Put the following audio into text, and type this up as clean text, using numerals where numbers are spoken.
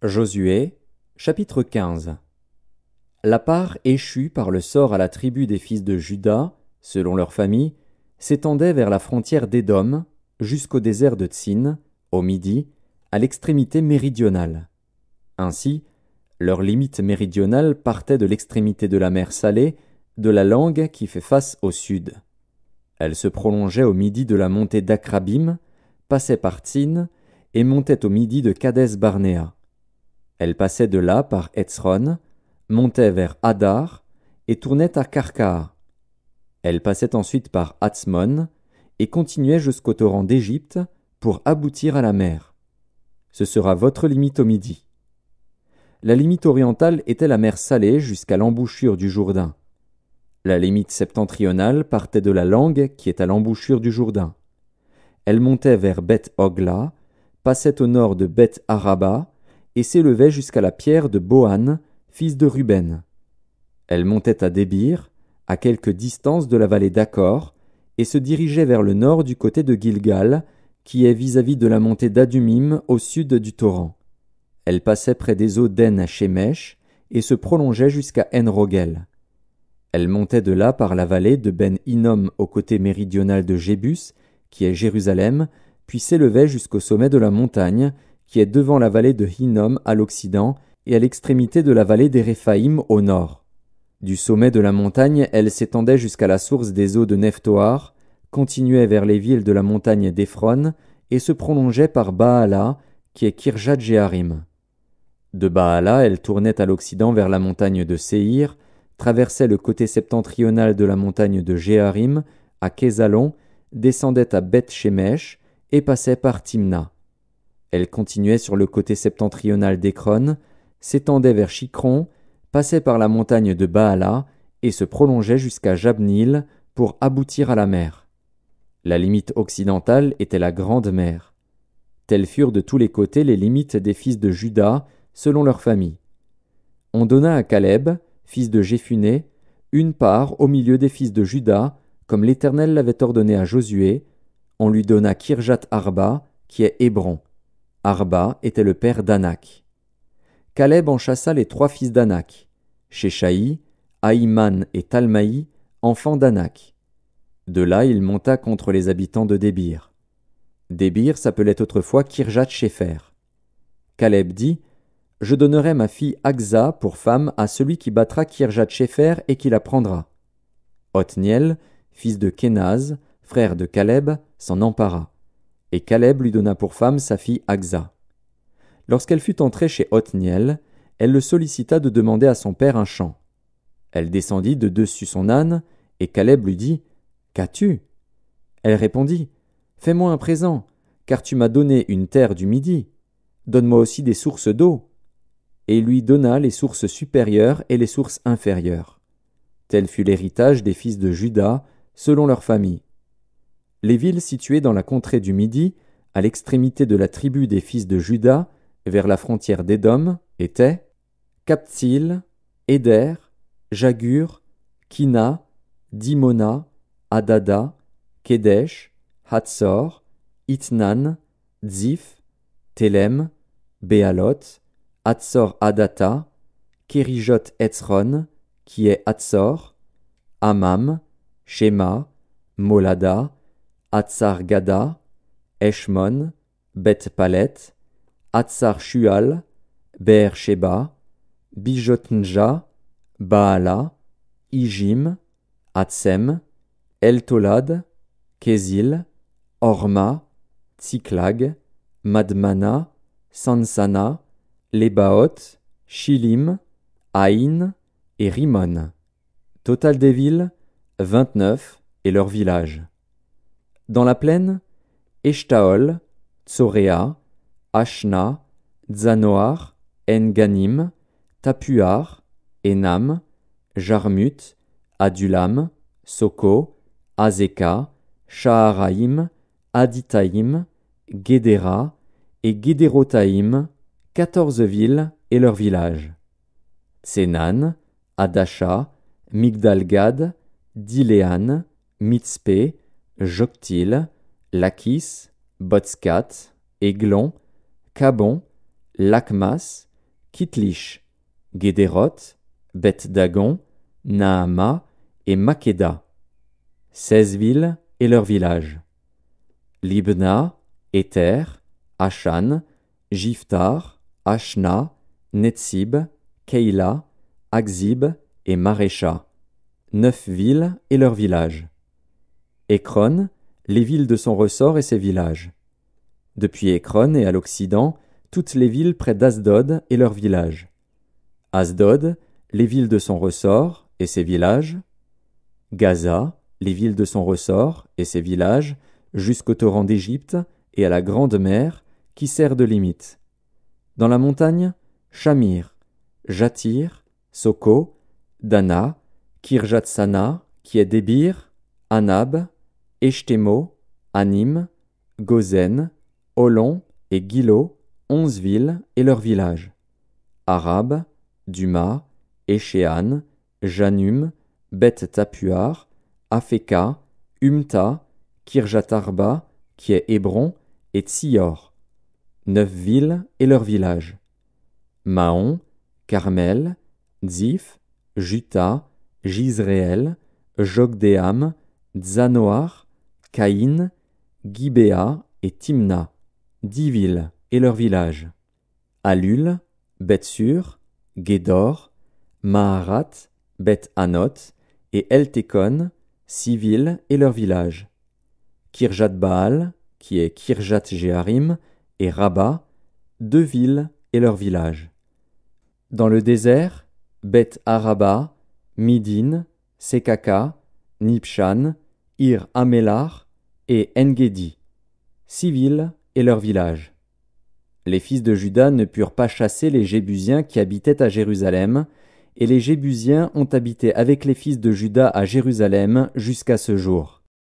Josué, chapitre 15. La part échue par le sort à la tribu des fils de Juda, selon leur famille, s'étendait vers la frontière d'Édom, jusqu'au désert de Tsin, au midi, à l'extrémité méridionale. Ainsi, leur limite méridionale partait de l'extrémité de la mer Salée, de la langue qui fait face au sud. Elle se prolongeait au midi de la montée d'Akrabim, passait par Tsin et montait au midi de Kadès-Barnéa. Elle passait de là par Etzron, montait vers Hadar et tournait à Karkaa. Elle passait ensuite par Hatzmon et continuait jusqu'au torrent d'Égypte pour aboutir à la mer. Ce sera votre limite au midi. La limite orientale était la mer Salée jusqu'à l'embouchure du Jourdain. La limite septentrionale partait de la langue qui est à l'embouchure du Jourdain. Elle montait vers Beth-Hogla, passait au nord de Beth-Araba et s'élevait jusqu'à la pierre de Bohan, fils de Ruben. Elle montait à Débir, à quelque distance de la vallée d'Accor, et se dirigeait vers le nord du côté de Gilgal, qui est vis-à-vis de la montée d'Adumim au sud du torrent. Elle passait près des eaux d'En-Shemesh et se prolongeait jusqu'à En-Rogel. Elle montait de là par la vallée de Ben-Hinnom au côté méridional de Jébus, qui est Jérusalem, puis s'élevait jusqu'au sommet de la montagne, qui est devant la vallée de Hinnom à l'occident et à l'extrémité de la vallée des Réphaïm au nord. Du sommet de la montagne, elle s'étendait jusqu'à la source des eaux de Nephtoar, continuait vers les villes de la montagne d'Ephron et se prolongeait par Baala, qui est Kirjat-Jéarim. De Baala, elle tournait à l'occident vers la montagne de Séhir, traversait le côté septentrional de la montagne de Jéarim, à Kézalon, descendait à Beth-Shemesh et passait par Timna. Elle continuait sur le côté septentrional d'Écron, s'étendait vers Chicron, passait par la montagne de Baala et se prolongeait jusqu'à Jabnil pour aboutir à la mer. La limite occidentale était la Grande Mer. Telles furent de tous les côtés les limites des fils de Juda, selon leur famille. On donna à Caleb, fils de Jéphuné, une part au milieu des fils de Juda, comme l'Éternel l'avait ordonné à Josué. On lui donna Kirjat-Arba, qui est Hébron. Arba était le père d'Anak. Caleb en chassa les 3 fils d'Anak, Sheshaï, Ahiman et Talmaï, enfants d'Anak. De là il monta contre les habitants de Débir. Débir s'appelait autrefois Kirjat-Shépher. Caleb dit, « Je donnerai ma fille Aksa pour femme à celui qui battra Kirjat-Shépher et qui la prendra. » Othniel, fils de Kénaz, frère de Caleb, s'en empara. Et Caleb lui donna pour femme sa fille Aksa. Lorsqu'elle fut entrée chez Othniel, elle le sollicita de demander à son père un champ. Elle descendit de dessus son âne, et Caleb lui dit, « Qu'as-tu » Elle répondit, « Fais-moi un présent, car tu m'as donné une terre du Midi. Donne-moi aussi des sources d'eau. » Et il lui donna les sources supérieures et les sources inférieures. Tel fut l'héritage des fils de Juda, selon leur famille. Les villes situées dans la contrée du Midi, à l'extrémité de la tribu des fils de Juda, vers la frontière d'Édom, étaient Kaptsil, Éder, Jagur, Kina, Dimona, Adada, Kedesh, Hatzor, Itnan, Tzif, Telem, Béalot, Hatzor Adata, Kérijot Etzron, qui est Hatzor, Amam, Shema, Molada, Hatzar Gada, Eshmon, Beth Palet, Hatzar Shual, Be'er Sheba, Bijotnja, Baala, Ijim, Hatsem, El-Tolad, Kézil, Orma, Tsiklag, Madmana, Sansana, Lebaot, Shilim, Aïn et Rimon. Total des villes, 29 et leurs villages. Dans la plaine, Eshtaol, Tsoréa, Ashna, Zanoar, En-Ganim, Tapuar, Enam, Jarmut, Adulam, Soko, Azeka, Shaharaïm, Aditaïm, Guédéra et Guédérotaïm, 14 villes et leurs villages. Tsenan, Adasha, Migdalgad, Diléan, Mitzpé, Joktil, Lakis, Botskat, Églon, Cabon, Lakmas, Kitlish, Guédéroth, Beth-Dagon, Naama et Makeda. 16 villes et leurs villages. Libna, Éther, Ashan, Jiftar, Ashna, Netsib, Keila, Akzib et Marécha. 9 villes et leurs villages. Écron, les villes de son ressort et ses villages. Depuis Écron et à l'occident, toutes les villes près d'Asdod et leurs villages. Asdod, les villes de son ressort et ses villages. Gaza, les villes de son ressort et ses villages, jusqu'au torrent d'Égypte et à la grande mer, qui sert de limite. Dans la montagne, Shamir, Jatir, Soko, Dana, Kirjatsana, qui est Débir, Anab, Eshtemo, Anim, Gozen, Olon et Gilo, 11 villes et leurs villages. Arab, Duma, Échéan, Janum, Beth-Tapuar, Afeka, Umta, Kirjatarba, qui est Hébron, et Tsior. 9 villes et leurs villages. Maon, Carmel, Ziph, Juta, Jizréel, Jogdéam, Zanoar, Caïn, Gibéa et Timna. 10 villes et leurs villages. Alul, Beth-Sur, Gédor, Maharat, Beth-Anot et Eltekon, 6 villes et leurs villages. Kirjat-Baal, qui est Kirjat-Jéharim, et Rabba, 2 villes et leurs villages. Dans le désert, Beth-Araba, Midin, Sekaka, Nibshan, Ir-Amélar et Engedi, 6 villes et leurs villages. Les fils de Juda ne purent pas chasser les Jébusiens qui habitaient à Jérusalem, et les Jébusiens ont habité avec les fils de Juda à Jérusalem jusqu'à ce jour.